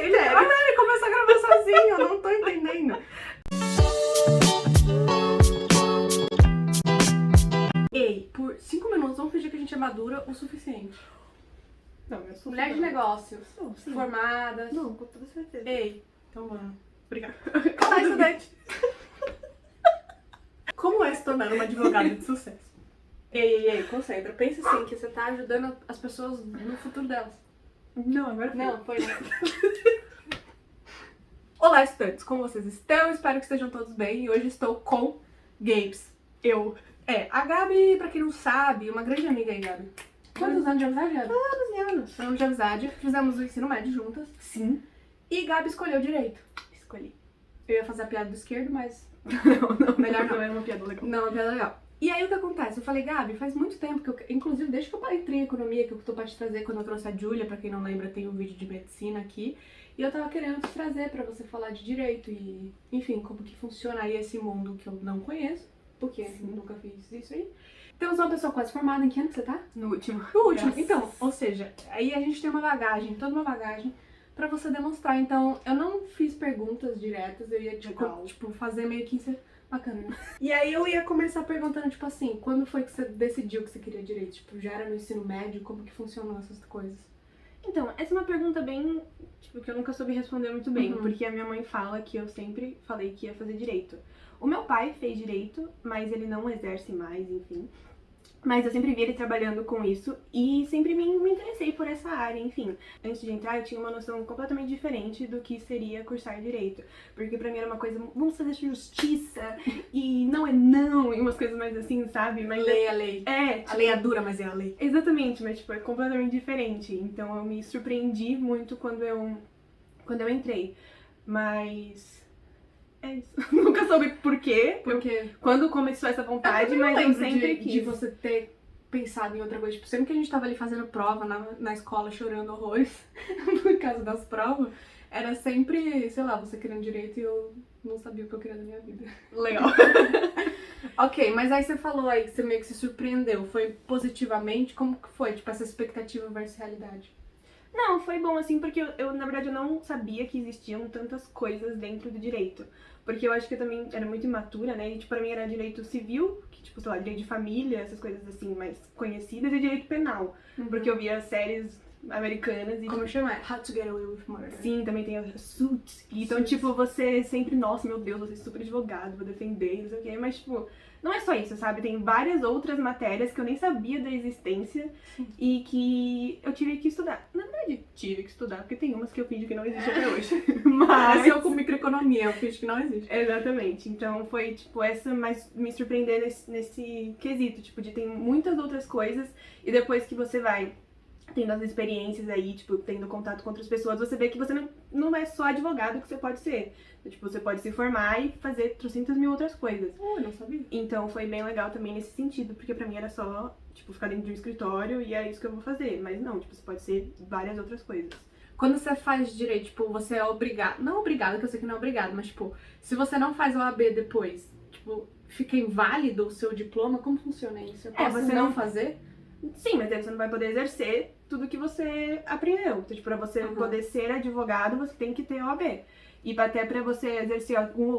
Ele começou a gravar sozinho, eu não tô entendendo. Ei, por 5 minutos vamos fingir que a gente é madura o suficiente. Não, eu sou Mulher de negócios, Não, sim. formadas. Não, com toda certeza. Ei, então vamos. Obrigada. Olá, estudante. Como é se tornar uma advogada de sucesso? Ei, concentra. Pensa assim, que você tá ajudando as pessoas no futuro delas. Não, agora foi. Não, foi não. Olá, estudantes. Como vocês estão? Espero que estejam todos bem. E hoje estou com Gabes. A Gabi, pra quem não sabe, uma grande amiga aí, Gabi. Quantos anos de amizade, Gabi? 12 anos. Anos de amizade. Fizemos o ensino médio juntas. Sim. E Gabi escolheu direito. Escolhi. Eu ia fazer a piada do esquerdo, mas Não, melhor não. Não é uma piada legal. Não, é uma piada legal. E aí o que acontece? Eu falei, Gabi, faz muito tempo que eu... Inclusive, desde que eu entrei em economia, que eu tô pra te trazer quando eu trouxe a Júlia, pra quem não lembra, tem um vídeo de medicina aqui. E eu tava querendo te trazer pra você falar de direito e, enfim, como que funciona aí esse mundo que eu não conheço, porque nunca fiz isso aí. Temos uma pessoa quase formada, em que ano que você tá? No último. No último. Graças. Então, ou seja, aí a gente tem uma bagagem, toda uma bagagem pra você demonstrar. Então, eu não fiz perguntas diretas, eu ia, Legal. tipo fazer meio que... Bacana, né? E aí eu ia começar perguntando, tipo assim, quando foi que você decidiu que você queria direito? Tipo, já era no ensino médio? Como que funcionam essas coisas? Então, essa é uma pergunta bem, tipo, que eu nunca soube responder muito bem, Uhum. porque a minha mãe fala que eu sempre falei que ia fazer direito. O meu pai fez direito, mas ele não exerce mais, enfim. Mas eu sempre vi ele trabalhando com isso e sempre me interessei por essa área, enfim. Antes de entrar, eu tinha uma noção completamente diferente do que seria cursar direito. Porque pra mim era uma coisa, vamos fazer justiça, e não é não, e umas coisas mais assim, sabe? Mas Lei é lei. É, tipo, A lei é dura, mas é a lei. exatamente, mas tipo, é completamente diferente. Então eu me surpreendi muito quando eu entrei. Mas é isso. Nunca soube por quê. Porque Quando começou essa vontade, mas eu lembro sempre de quis. você ter pensado em outra coisa. Tipo, sempre que a gente tava ali fazendo prova na escola, chorando horrores por causa das provas, era sempre, sei lá, você querendo direito e eu não sabia o que eu queria da minha vida. Legal. Ok, mas aí você falou aí que você meio que se surpreendeu. Foi positivamente? Como que foi, tipo, essa expectativa versus realidade? Não, foi bom assim, porque na verdade, eu não sabia que existiam tantas coisas dentro do direito. Porque eu acho que eu também era muito imatura, né? E, tipo, pra mim era direito civil, que, tipo, sei lá, direito de família, essas coisas assim, mais conhecidas, e direito penal. Porque eu via séries americanas e... Como chama? How to Get Away with Murder. Sim, também tem o Suits. Então, Suits. tipo, você sempre, nossa, meu Deus, você é super advogado, vou defender, não sei o quê. Mas, tipo, não é só isso, sabe? Tem várias outras matérias que eu nem sabia da existência e que eu tive que estudar. Na verdade, tive que estudar, porque tem umas que eu fingi que não existe até hoje. Mas eu com microeconomia, eu fiz que não existe. Exatamente. Então foi, tipo, essa, mas me surpreender nesse quesito, tipo, de tem muitas outras coisas e depois que você vai tendo as experiências aí, tipo, tendo contato com outras pessoas, você vê que você não é só advogado que você pode ser. Tipo, você pode se formar e fazer 300 mil outras coisas. Não sabia. Então foi bem legal também nesse sentido, porque pra mim era só, tipo, ficar dentro de um escritório e é isso que eu vou fazer. Mas não, tipo, você pode ser várias outras coisas. Quando você faz direito, tipo, você é obrigado... Não obrigado, que eu sei que não é obrigado, mas, tipo, se você não faz o AB depois, tipo, fica inválido o seu diploma, como funciona isso? Eu posso você não não- fazer? Sim, mas aí você não vai poder exercer tudo que você aprendeu. Então, tipo, pra você Uhum. poder ser advogado, você tem que ter OAB. E até pra você exercer alguns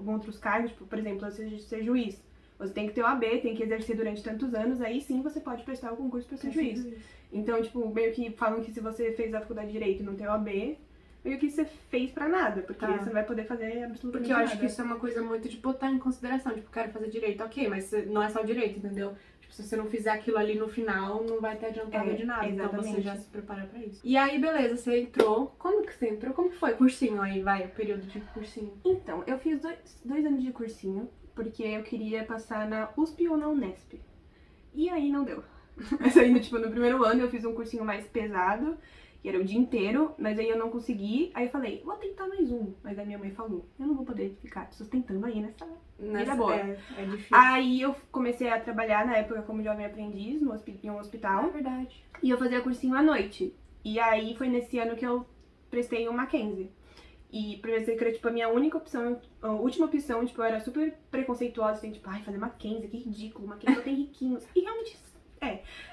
outros cargos, tipo, por exemplo, você ser juiz. Você tem que ter OAB, tem que exercer durante tantos anos, aí sim você pode prestar o concurso pra ser juiz. Então, tipo, meio que falam que se você fez a faculdade de Direito e não tem OAB, meio que você fez pra nada, porque Tá. você não vai poder fazer absolutamente Porque eu nada. acho que isso é uma coisa muito de botar em consideração. Tipo, quero fazer direito, ok, mas não é só direito, entendeu? Tipo, se você não fizer aquilo ali no final, não vai ter adiantado de nada. Então você exatamente. já se prepara pra isso. E aí, beleza, você entrou. Como que você entrou? Como que foi? Cursinho aí, vai, o período de cursinho. Então, eu fiz dois anos de cursinho, porque eu queria passar na USP ou na Unesp. E aí não deu. Mas ainda, tipo, no primeiro ano eu fiz um cursinho mais pesado, que era o dia inteiro, mas aí eu não consegui. Aí eu falei, vou tentar mais um. Mas a minha mãe falou, eu não vou poder ficar sustentando aí nessa vida boa. É difícil. Aí eu comecei a trabalhar na época como jovem aprendiz em um hospital. É verdade. E eu fazia cursinho à noite. E aí foi nesse ano que eu prestei o Mackenzie. E pra ser que era, tipo, a minha única opção, a última opção, tipo, eu era super preconceituosa, assim, tipo, ai, fazer Mackenzie, que ridículo, Mackenzie só tem riquinhos. E realmente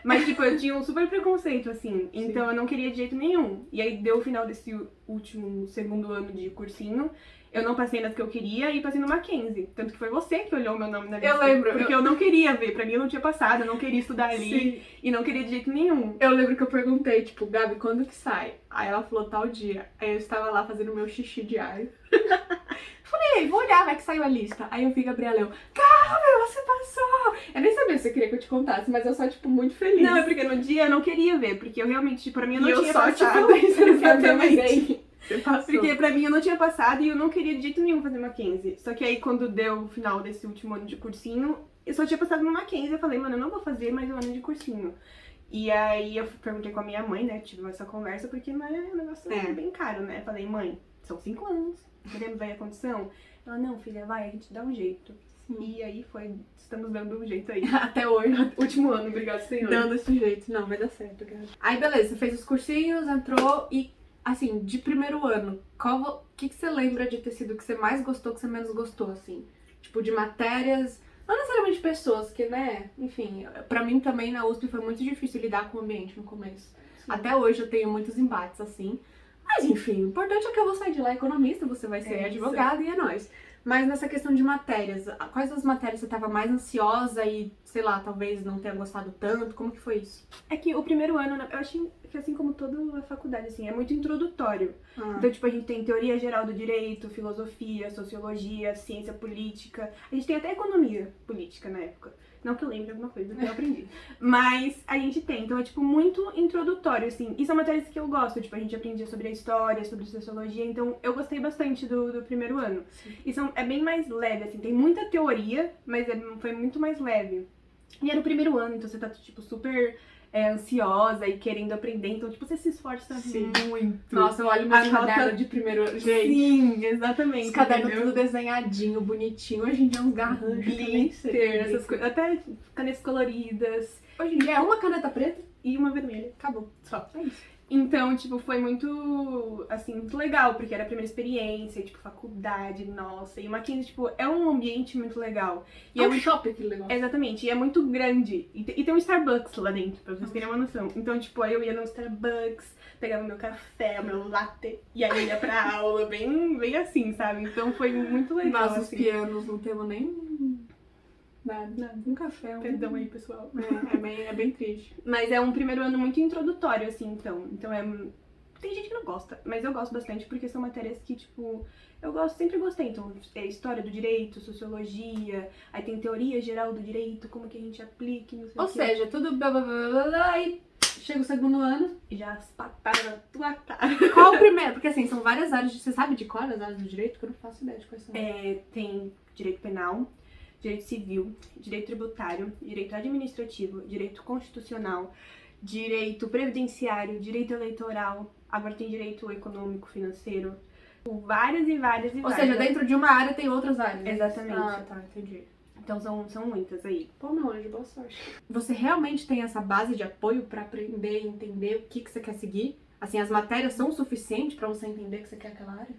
Mas, tipo, eu tinha um super preconceito, assim. Então eu não queria de jeito nenhum. E aí deu o final desse último, segundo ano de cursinho. Eu não passei nas que eu queria e passei no Mackenzie. Tanto que foi você que olhou meu nome na lista. Eu lembro. Porque eu não queria ver. Pra mim eu não tinha passado, eu não queria estudar ali. Sim. E não queria de jeito nenhum. Eu lembro que eu perguntei, tipo, Gabi, quando que sai? Aí ela falou tal dia. Aí eu estava lá fazendo meu xixi diário. Falei, vou olhar, vai que saiu a lista. Aí eu vi Gabriela, Gabi, você passou! Eu nem sabia se você queria que eu te contasse, mas eu só, tipo, muito feliz. Não, é porque no dia eu não queria ver. Porque eu realmente, pra mim, eu não tinha só, passado. Tipo, exatamente. Você passou. Porque pra mim eu não tinha passado e eu não queria de jeito nenhum fazer Mackenzie. Só que aí quando deu o final desse último ano de cursinho, eu só tinha passado no Mackenzie. Eu falei, mano, eu não vou fazer mais um ano de cursinho. E aí eu perguntei com a minha mãe, né? Tive essa conversa, porque é um negócio bem caro, né? Falei, mãe, são 5 anos. Podemos ver a condição? Ela, não, filha, vai, a gente dá um jeito. Sim. E aí estamos dando um jeito aí. Até hoje. Último ano, obrigado, senhor. Dando esse jeito. Não, vai dar certo, cara. Aí, beleza, você fez os cursinhos, entrou e, assim, de primeiro ano, o que você lembra de ter sido o que você mais gostou, que você menos gostou, assim? Tipo, de matérias, não necessariamente pessoas, que, né, enfim, pra mim também na USP foi muito difícil lidar com o ambiente no começo. Sim. Até hoje eu tenho muitos embates, assim. Mas, enfim, o importante é que eu vou sair de lá economista, você vai ser advogada e é nóis. Mas nessa questão de matérias, quais das matérias você tava mais ansiosa e, sei lá, talvez não tenha gostado tanto? Como que foi isso? É que o primeiro ano, eu achei que assim como toda a faculdade, assim, é muito introdutório. Então, tipo, a gente tem teoria geral do direito, filosofia, sociologia, ciência política. A gente tem até economia política na época. Não que eu lembre alguma coisa que eu aprendi. Mas a gente tem. Então é, tipo, muito introdutório, assim. E são matérias que eu gosto. Tipo, a gente aprendia sobre a história, sobre sociologia. Então eu gostei bastante do primeiro ano. Sim. E é bem mais leve, assim. Tem muita teoria, mas foi muito mais leve. E era o primeiro ano, então você tá, tipo, super ansiosa e querendo aprender. Então, tipo, você se esforça muito. Nossa, eu olho meu caderno de primeiro ano. Gente, sim, exatamente. Os cadernos tudo desenhadinho, bonitinho. Hoje em dia uns garranchos, glitter, essas coisas. Até canetas coloridas. Hoje em dia é uma caneta preta e uma vermelha. Acabou. Só. É isso. Então, tipo, foi muito, assim, muito legal, porque era a primeira experiência, tipo, faculdade, nossa. E o Mackenzie, tipo, é um ambiente muito legal. E é um shopping aquele negócio. Exatamente, e é muito grande. E tem um Starbucks lá dentro, pra vocês terem uma noção. Então, tipo, aí eu ia no Starbucks, pegava meu café, meu latte, e aí eu ia pra aula, bem assim, sabe? Então foi muito legal, Nossos assim. pianos não temos nem... Nada. Um café. Perdão aí, pessoal. É bem triste. Mas é um primeiro ano muito introdutório, assim, então. Então tem gente que não gosta, mas eu gosto bastante porque são matérias que, tipo, sempre gostei. Então, é história do direito, sociologia, aí tem teoria geral do direito, como que a gente aplica, não sei Ou seja, tudo blá blá blá blá blá, e chega o segundo ano e já as patadas na tua cara. Qual o primeiro? Porque assim, são várias áreas, você sabe de qual as áreas do direito? Que eu não faço ideia de quais são. Tem direito penal, direito civil, direito tributário, direito administrativo, direito constitucional, direito previdenciário, direito eleitoral, agora tem direito econômico, financeiro, várias e várias e várias. Ou seja, dentro de uma área tem outras áreas. Exatamente. Ah, tá, entendi. Então são muitas aí. Pô, meu anjo, boa sorte. Você realmente tem essa base de apoio pra aprender e entender o que você quer seguir? Assim, as matérias são o suficiente pra você entender que você quer aquela área?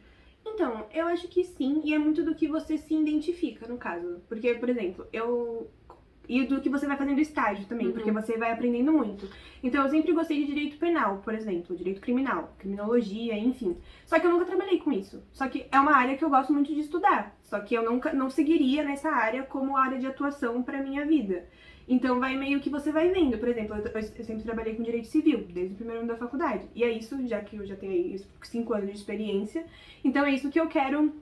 Então, eu acho que sim, e é muito do que você se identifica, no caso. Porque, por exemplo, e do que você vai fazendo estágio também, porque você vai aprendendo muito. Então, eu sempre gostei de direito penal, por exemplo, direito criminal, criminologia, enfim. Só que eu nunca trabalhei com isso. Só que é uma área que eu gosto muito de estudar. Só que eu não seguiria nessa área como área de atuação pra minha vida. Então, vai meio que você vai vendo. Por exemplo, eu sempre trabalhei com direito civil, desde o primeiro ano da faculdade. E é isso, já que eu já tenho aí 5 anos de experiência. Então, é isso que eu quero...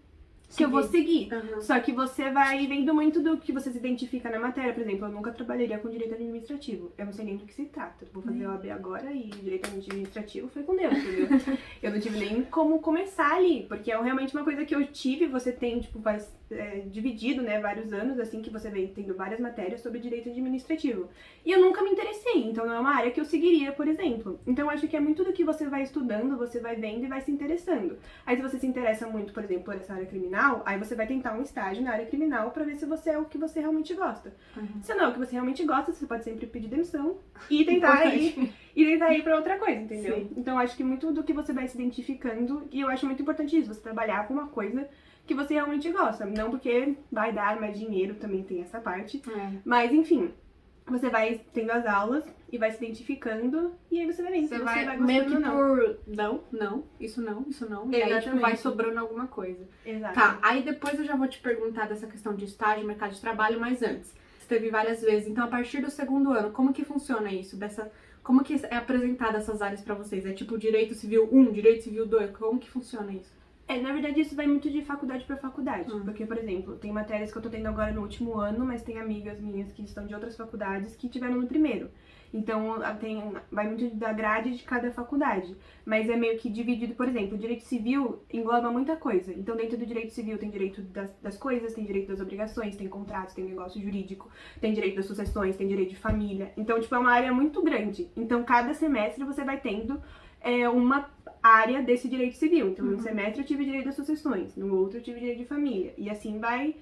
que eu vou seguir. Só que você vai vendo muito do que você se identifica na matéria. Por exemplo, eu nunca trabalharia com direito administrativo. Eu não sei nem do que se trata. Vou fazer OAB agora e direito administrativo foi com Deus, entendeu? Eu não tive nem como começar ali, porque é realmente uma coisa que eu tive. Você tem, tipo, dividido, né, vários anos, assim, que você vem tendo várias matérias sobre direito administrativo. E eu nunca me interessei, então não é uma área que eu seguiria, por exemplo. Então, eu acho que é muito do que você vai estudando, você vai vendo e vai se interessando. Aí, se você se interessa muito, por exemplo, por essa área criminal, aí você vai tentar um estágio na área criminal pra ver se você é o que você realmente gosta. Se não é o que você realmente gosta, você pode sempre pedir demissão e tentar ir pra outra coisa, entendeu? Sim. Então, acho que muito do que você vai se identificando, e eu acho muito importante isso, você trabalhar com uma coisa que você realmente gosta. Não porque vai dar mais dinheiro, também tem essa parte. Mas, enfim. você vai tendo as aulas e vai se identificando, e aí você vai vendo se Você você vai vai meio gostando que ou não. por isso não. E aí, tipo, Exatamente. vai sobrando alguma coisa. Exato. Tá, aí depois eu já vou te perguntar dessa questão de estágio, mercado de trabalho, mas antes. Você teve várias vezes. Então, a partir do segundo ano, como que funciona isso? Como que é apresentada essas áreas pra vocês? É tipo direito civil 1, direito civil 2? Como que funciona isso? Na verdade, isso vai muito de faculdade pra faculdade. Porque, por exemplo, tem matérias que eu tô tendo agora no último ano, mas tem amigas minhas que estão de outras faculdades que tiveram no primeiro. Então, vai muito da grade de cada faculdade. Mas é meio que dividido, por exemplo, o direito civil engloba muita coisa. Então, dentro do direito civil tem direito das coisas, tem direito das obrigações, tem contratos, tem negócio jurídico, tem direito das sucessões, tem direito de família. Então, tipo, é uma área muito grande. Então, cada semestre você vai tendo uma área desse direito civil. Então, num semestre eu tive direito das sucessões, no outro eu tive direito de família. E assim vai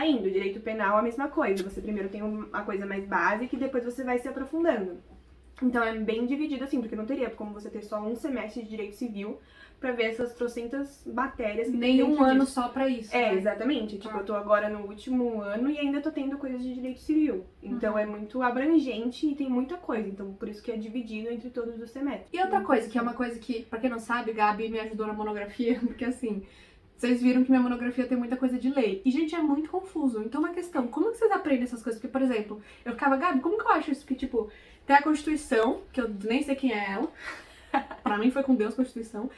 indo. Direito penal a mesma coisa. Você primeiro tem uma coisa mais básica e depois você vai se aprofundando. Então é bem dividido assim, porque não teria como você ter só um semestre de direito civil pra ver essas trocentas matérias que tem Nem um dentro ano disso. só pra isso. Né? Exatamente. Tipo, eu tô agora no último ano e ainda tô tendo coisas de direito civil. Então é muito abrangente e tem muita coisa. Então por isso que é dividido entre todos os semestres. E outra coisa, que é uma coisa que, pra quem não sabe, Gabi me ajudou na monografia, porque assim, vocês viram que minha monografia tem muita coisa de lei. E, gente, é muito confuso. Então, uma questão, como que vocês aprendem essas coisas? Porque, por exemplo, eu ficava, Gabi, como que eu acho isso? Porque, tipo, tem a Constituição, que eu nem sei quem é ela. Pra mim foi com Deus, Constituição.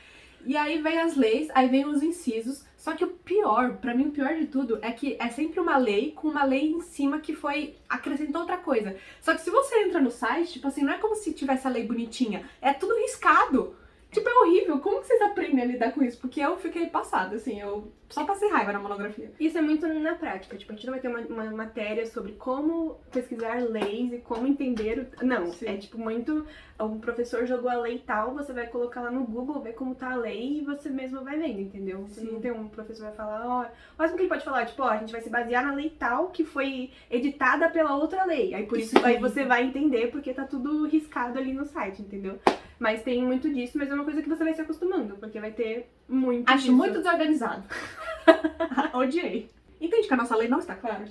E aí vem as leis, aí vem os incisos. Só que o pior, pra mim o pior de tudo, é que é sempre uma lei com uma lei em cima que acrescentou outra coisa. Só que se você entra no site, tipo assim, não é como se tivesse a lei bonitinha, é tudo riscado. Tipo, é horrível. Como que vocês aprendem a lidar com isso? Porque eu fiquei passada, assim, eu só passei raiva na monografia. Isso é muito na prática. Tipo, a gente não vai ter uma matéria sobre como pesquisar leis e como entender o... Não, Sim. é tipo muito... Um professor jogou a lei tal, você vai colocar lá no Google, ver como tá a lei e você mesmo vai vendo, entendeu? Você não tem um professor que vai falar, ó... O máximo que ele pode falar, tipo, ó, a gente vai se basear na lei tal que foi editada pela outra lei. Aí por isso aí você vai entender porque tá tudo riscado ali no site, entendeu? Mas tem muito disso, mas é uma coisa que você vai se acostumando, porque vai ter muito Acho disso. muito desorganizado. Odiei. Entende que a nossa lei não está clara?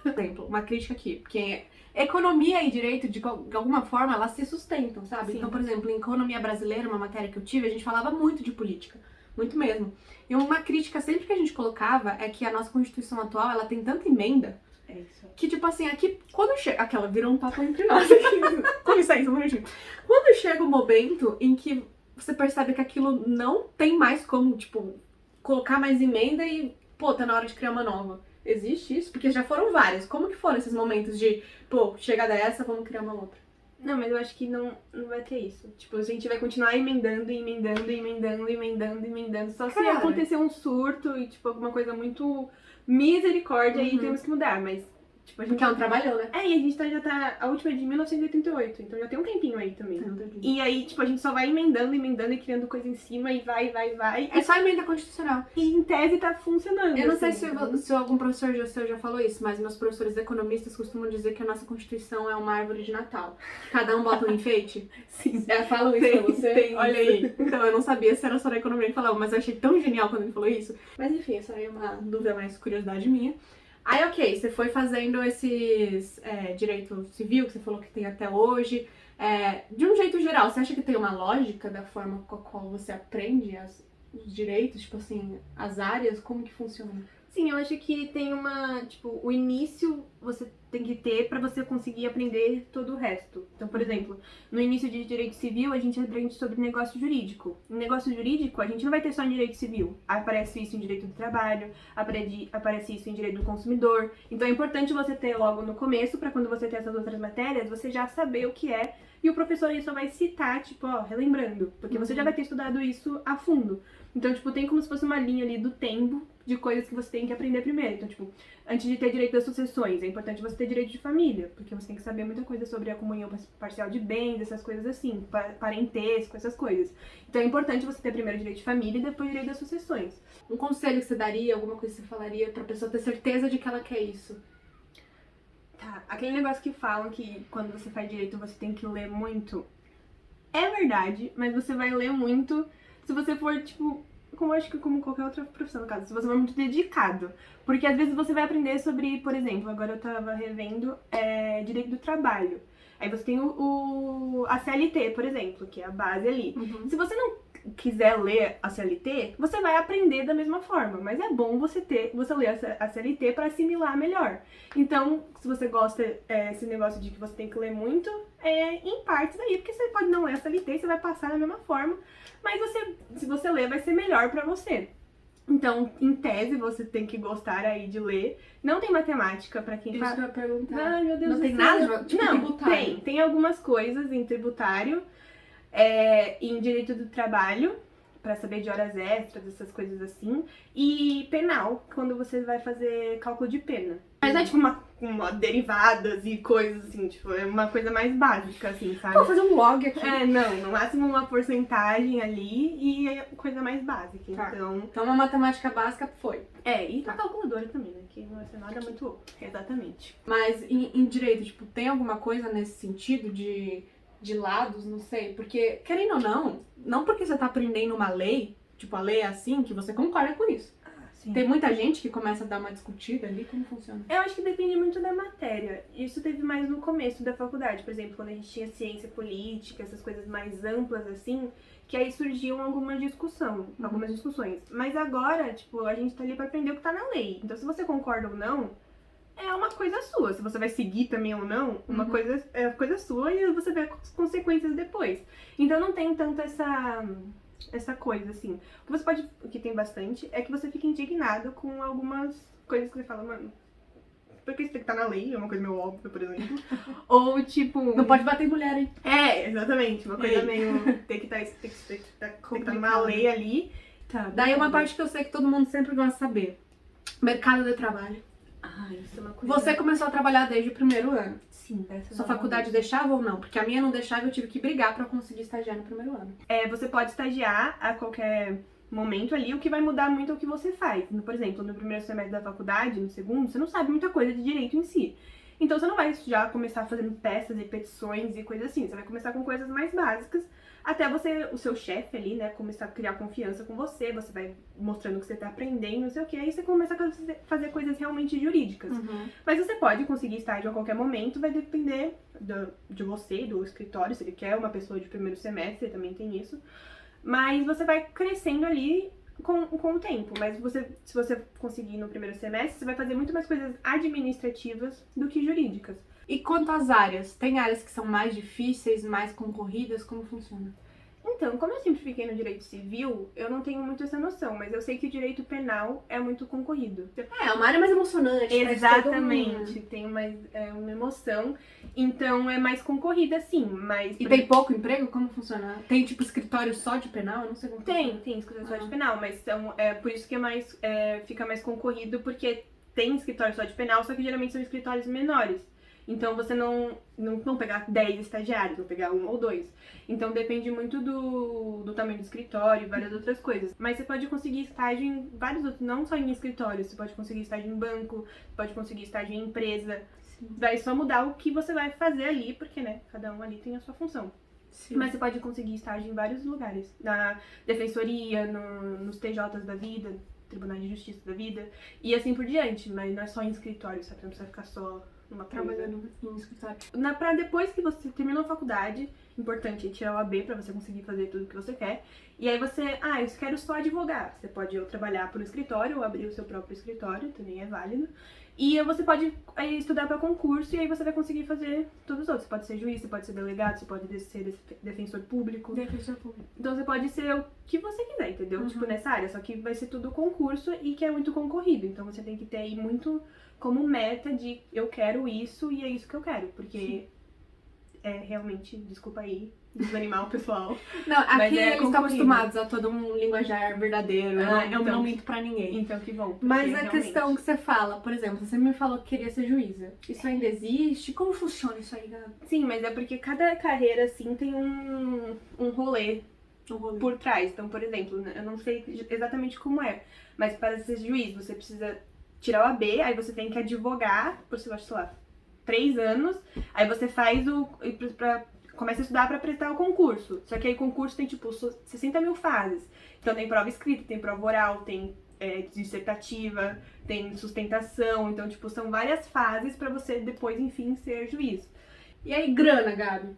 Por exemplo, uma crítica aqui, porque economia e direito, de alguma forma, elas se sustentam, sabe? Sim. Então, por exemplo, em economia brasileira, uma matéria que eu tive, a gente falava muito de política. Muito mesmo. E uma crítica sempre que a gente colocava é que a nossa Constituição atual, ela tem tanta emenda Isso. que, tipo assim, aqui, quando chega... Aquela virou um papo entre nós aqui. Com licença, um minutinho. Quando chega o momento em que você percebe que aquilo não tem mais como, tipo, colocar mais emenda e, pô, tá na hora de criar uma nova. Existe isso? Porque já foram várias. Como que foram esses momentos de, pô, chega dessa, vamos criar uma outra? Não, mas eu acho que não vai ter isso. Tipo, a gente vai continuar emendando. Só se Cara. acontecer um surto e, tipo, alguma coisa muito misericórdia, aí temos que mudar. Mas, tipo, a gente... Porque é um trabalhão, né? E a gente já tá... A última é de 1988, então já tem um tempinho aí também. E aí, tipo, a gente só vai emendando e criando coisa em cima e vai. É só emenda constitucional. E em tese tá funcionando. Eu não sei assim, se algum professor seu já falou isso, mas meus professores economistas costumam dizer que a nossa Constituição é uma árvore de Natal. Cada um bota um enfeite. Sim. Falam isso pra você? Tem Olha isso. aí. Então, eu não sabia se era só na economia que falava, mas eu achei tão genial quando ele falou isso. Mas enfim, essa aí é uma dúvida mais curiosidade minha. Aí, ok, você foi fazendo esses direito civil que você falou que tem até hoje. De um jeito geral, você acha que tem uma lógica da forma com a qual você aprende os direitos, tipo assim, as áreas, como que funciona? Sim, eu acho que tem tipo, o início você tem que ter pra você conseguir aprender todo o resto. Então, por exemplo, no início de direito civil, a gente aprende sobre negócio jurídico. Em negócio jurídico, a gente não vai ter só em direito civil. Aparece isso em direito do trabalho, aparece isso em direito do consumidor. Então, é importante você ter logo no começo, pra quando você ter essas outras matérias, você já saber o que é. E o professor aí só vai citar, tipo, ó, relembrando. Porque você já vai ter estudado isso a fundo. Então, tipo, tem como se fosse uma linha ali do tempo de coisas que você tem que aprender primeiro. Então, tipo, antes de ter direito das sucessões, é importante você ter direito de família, porque você tem que saber muita coisa sobre a comunhão parcial de bens, essas coisas assim, parentesco, essas coisas. Então é importante você ter primeiro direito de família e depois direito das sucessões. Um conselho que você daria, alguma coisa que você falaria pra pessoa ter certeza de que ela quer isso? Tá, aquele negócio que falam que quando você faz direito você tem que ler muito. É verdade, mas você vai ler muito se você for, tipo, como acho que como qualquer outra profissão, no caso, se você for muito dedicado. Porque às vezes você vai aprender sobre, por exemplo, agora eu tava revendo direito do trabalho. Aí você tem a CLT, por exemplo, que é a base ali. Se você não quiser ler a CLT, você vai aprender da mesma forma, mas é bom você ler a CLT para assimilar melhor. Então, se você gosta esse negócio de que você tem que ler muito, em partes aí, porque você pode não ler a CLT, você vai passar da mesma forma, mas se você ler, vai ser melhor para você. Então, em tese, você tem que gostar aí de ler. Não tem matemática pra quem Isso que eu ia perguntar. Ai, meu Deus Não do tem céu. nada? Tipo, não, tributário. tem algumas coisas em tributário, em direito do trabalho, pra saber de horas extras, essas coisas assim. E penal, quando você vai fazer cálculo de pena. Mas é tipo uma derivadas e coisas assim, tipo, é uma coisa mais básica, assim, sabe? Vou fazer um log aqui. Não, no máximo uma porcentagem ali e é coisa mais básica, Tá. então... Então, uma matemática básica foi. E a calculadora também, né? Que não vai ser nada muito exatamente. Mas em direito, tipo, tem alguma coisa nesse sentido de lados, não sei? Porque, querendo ou não porque você tá aprendendo uma lei, tipo, a lei é assim, que você concorda com isso. Sim. Tem muita gente que começa a dar uma discutida ali, como funciona? Eu acho que depende muito da matéria. Isso teve mais no começo da faculdade, por exemplo, quando a gente tinha ciência política, essas coisas mais amplas assim, que aí surgiam algumas discussões. Mas agora, tipo, a gente tá ali pra aprender o que tá na lei. Então, se você concorda ou não, é uma coisa sua. Se você vai seguir também ou não, uma coisa é coisa sua e você vê as consequências depois. Então, não tem tanto essa coisa, assim. O que tem bastante, é que você fica indignado com algumas coisas que você fala, mano, porque isso tem que estar na lei, é uma coisa meio óbvia, por exemplo. Ou, tipo... Não pode bater em mulher, hein? Exatamente, uma coisa meio... Tem que estar numa lei ali. Tá, Daí uma parte que eu sei que todo mundo sempre gosta de saber. Mercado de trabalho. Isso é uma coisa... Você começou a trabalhar desde o primeiro ano. Sim, Sua faculdade deixava ou não? Porque a minha não deixava e eu tive que brigar pra conseguir estagiar no primeiro ano. Você pode estagiar a qualquer momento ali, o que vai mudar muito é o que você faz. Por exemplo, no primeiro semestre da faculdade, no segundo, você não sabe muita coisa de direito em si. Então você não vai já começar fazendo peças e petições e coisas assim. Você vai começar com coisas mais básicas, até o seu chefe ali, né, começar a criar confiança com você, você vai mostrando que você tá aprendendo, não sei o que, aí você começa a fazer coisas realmente jurídicas. Mas você pode conseguir estágio a qualquer momento, vai depender de você, do escritório, se ele quer uma pessoa de primeiro semestre, também tem isso. Mas você vai crescendo ali com o tempo, mas se você conseguir no primeiro semestre, você vai fazer muito mais coisas administrativas do que jurídicas. E quanto às áreas? Tem áreas que são mais difíceis, mais concorridas? Como funciona? Então, como eu sempre fiquei no direito civil, eu não tenho muito essa noção, mas eu sei que o direito penal é muito concorrido. É uma área mais emocionante. Exatamente, tem uma emoção, então é mais concorrida sim, mas... E tem pouco emprego? Como funciona? Tem tipo escritório só de penal? Eu não sei como funciona. Tem escritório só de penal, mas por isso que fica mais concorrido, porque tem escritório só de penal, só que geralmente são escritórios menores. Então você não pegar 10 estagiários, vou pegar 1 ou 2. Então depende muito do tamanho do escritório e várias outras coisas. Mas você pode conseguir estágio em vários outros, não só em escritório. Você pode conseguir estágio em banco, pode conseguir estágio em empresa. Sim. Vai só mudar o que você vai fazer ali, porque, né, cada um ali tem a sua função. Sim. Mas você pode conseguir estágio em vários lugares. Na defensoria, nos TJs da vida, Tribunais de Justiça da vida, e assim por diante. Mas não é só em escritório, sabe? Não precisa ficar só... trabalhando em escritório. Pra depois que você terminou a faculdade, importante é tirar o AB pra você conseguir fazer tudo que você quer. E aí você, eu quero só advogar. Você pode ou trabalhar por escritório ou abrir o seu próprio escritório, também é válido. E você pode estudar pra concurso e aí você vai conseguir fazer todos os outros. Você pode ser juiz, você pode ser delegado, você pode ser defensor público. Então você pode ser o que você quiser, entendeu? Tipo, nessa área. Só que vai ser tudo concurso e que é muito concorrido. Então você tem que ter aí muito como meta de eu quero isso e é isso que eu quero. Porque realmente, desculpa aí, desanimar o pessoal. Não, aqui eles estão acostumados a todo um linguajar verdadeiro. Eu não minto pra ninguém. Então que bom. Mas a questão que você fala, por exemplo, você me falou que queria ser juíza. Isso ainda existe? Como funciona isso aí, Gabi? Sim, mas é porque cada carreira, assim, tem um rolê por trás. Então, por exemplo, eu não sei exatamente como é, mas para ser juiz, você precisa tirar o AB, aí você tem que advogar por, sei lá, 3 anos, aí você faz começa a estudar pra prestar o concurso. Só que aí o concurso tem, tipo, 60 mil fases. Então tem prova escrita, tem prova oral, tem dissertativa, tem sustentação. Então, tipo, são várias fases pra você depois, enfim, ser juiz. E aí, grana, Gabi?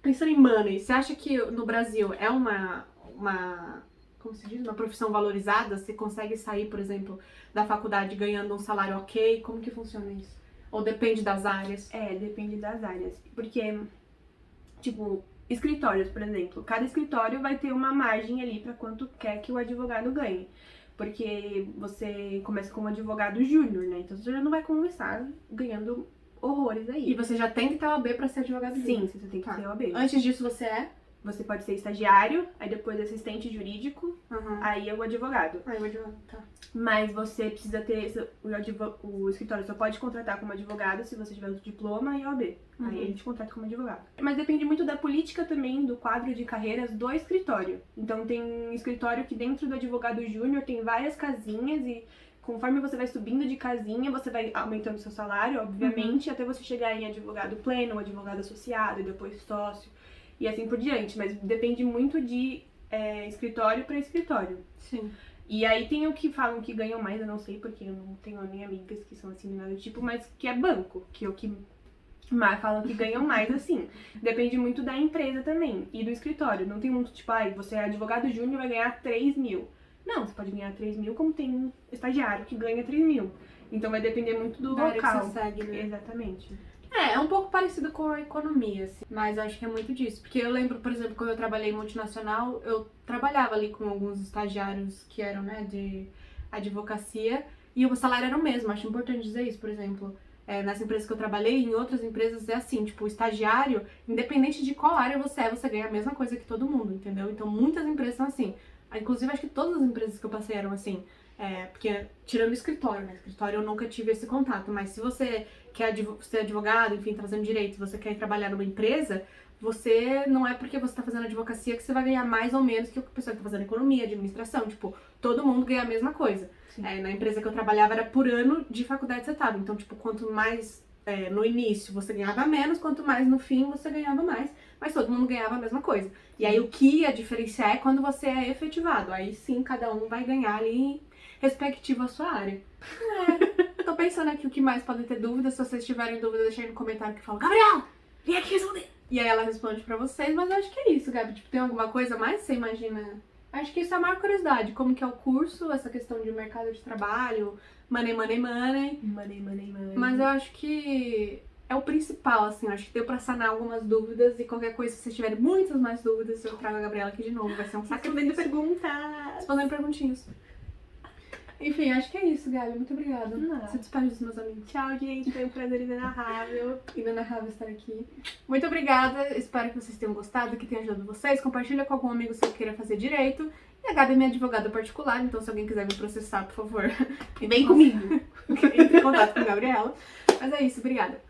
Pensando em money, você acha que no Brasil é uma como se diz, uma profissão valorizada? Você consegue sair, por exemplo, da faculdade ganhando um salário ok? Como que funciona isso? Ou depende das áreas? Depende das áreas. Porque, tipo, escritórios, por exemplo. Cada escritório vai ter uma margem ali pra quanto quer que o advogado ganhe. Porque você começa como advogado júnior, né? Então você já não vai começar ganhando horrores aí. E você já tem que ter OAB pra ser advogado júnior? Sim, você tem que ter OAB. Antes disso você é? Você pode ser estagiário, aí depois assistente jurídico, aí é o advogado. Aí o advogado, tá. Mas você precisa ter, o escritório só pode contratar como advogado se você tiver o diploma e OAB. Aí ele te contrata como advogado. Mas depende muito da política também, do quadro de carreiras do escritório. Então tem escritório que dentro do advogado júnior tem várias casinhas e conforme você vai subindo de casinha, você vai aumentando seu salário, obviamente, até você chegar em advogado pleno, advogado associado e depois sócio. E assim por diante, mas depende muito de escritório para escritório. Sim. E aí tem o que falam que ganham mais, eu não sei porque eu não tenho nem amigas que são assim, nada do tipo, mas que é banco, que é o que mais falam que ganham mais, assim. Depende muito da empresa também e do escritório. Não tem muito tipo, você é advogado júnior vai ganhar 3 mil. Não, você pode ganhar 3 mil como tem um estagiário que ganha 3 mil. Então vai depender muito do da local. área que você segue, né? Exatamente. É um pouco parecido com a economia, assim, mas acho que é muito disso. Porque eu lembro, por exemplo, quando eu trabalhei em multinacional, eu trabalhava ali com alguns estagiários que eram, né, de advocacia, e o salário era o mesmo. Acho importante dizer isso, por exemplo. Nessa empresa que eu trabalhei, em outras empresas é assim, tipo, o estagiário, independente de qual área você ganha a mesma coisa que todo mundo, entendeu? Então muitas empresas são assim. Inclusive, acho que todas as empresas que eu passei eram assim. Porque, tirando o escritório, né? Escritório eu nunca tive esse contato, mas se você quer ser advogado, enfim, trazendo direito, se você quer trabalhar numa empresa, você não é porque você tá fazendo advocacia que você vai ganhar mais ou menos que a pessoa que tá fazendo economia, administração. Tipo, todo mundo ganha a mesma coisa. Na empresa que eu trabalhava era por ano de faculdade você tava. Então, tipo, quanto mais no início você ganhava menos, quanto mais no fim você ganhava mais, mas todo mundo ganhava a mesma coisa. E aí o que ia diferenciar é quando você é efetivado. Aí sim, cada um vai ganhar ali respectivo à sua área. Tô pensando aqui o que mais podem ter dúvidas. Se vocês tiverem dúvida, deixa aí no comentário que fala, Gabriel, vem aqui responder. E aí ela responde pra vocês, mas eu acho que é isso, Gabi. Tipo, tem alguma coisa mais que você imagina? Acho que isso é a maior curiosidade. Como que é o curso, essa questão de mercado de trabalho, money. Mas eu acho que é o principal, assim. Eu acho que deu pra sanar algumas dúvidas e qualquer coisa, se vocês tiverem muitas mais dúvidas, eu trago a Gabriela aqui de novo. Vai ser um sacrifício. Respondendo perguntinhas. Enfim, acho que é isso, Gabi. Muito obrigada. Se despede dos meus amigos. Tchau, gente. Foi um prazer inenarrável. Inenarrável estar aqui. Muito obrigada. Espero que vocês tenham gostado, que tenha ajudado vocês. Compartilha com algum amigo se queira fazer direito. E a Gabi é minha advogada particular, então se alguém quiser me processar, por favor, vem comigo. Entre em contato com a Gabriela. Mas é isso, obrigada.